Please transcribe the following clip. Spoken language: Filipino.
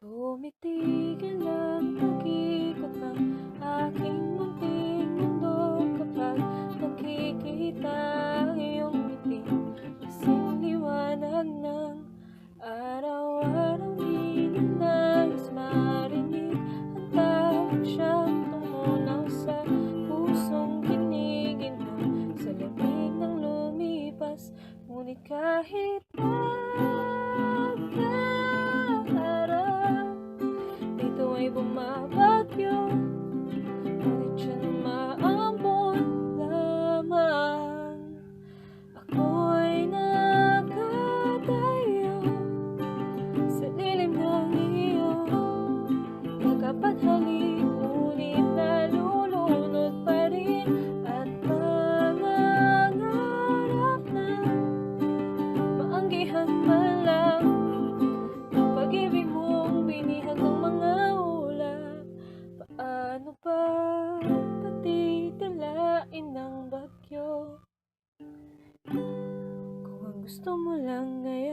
Tumitigil ang pag-ikot ng aking munting mundo kapag nakikita ang iyong ngiti. Kasing liwanag ng araw-araw, di na nais marinig ang tawag siyang tumunaw sa pusong kinigin mo. Sa lamig ng lumipas, ngunit kahit ay bumabagyo, ngunit siya'y maambon lamang. Ako'y nakatayo sa lilim ng iyong yakap at halik, ngunit nalulunod pa rin at mangangarap na maanggihan man lang ang pag-ibig mong binihag ng mga ulap. Paano ba patitilain ng bagyo kung ang gusto mo lang ay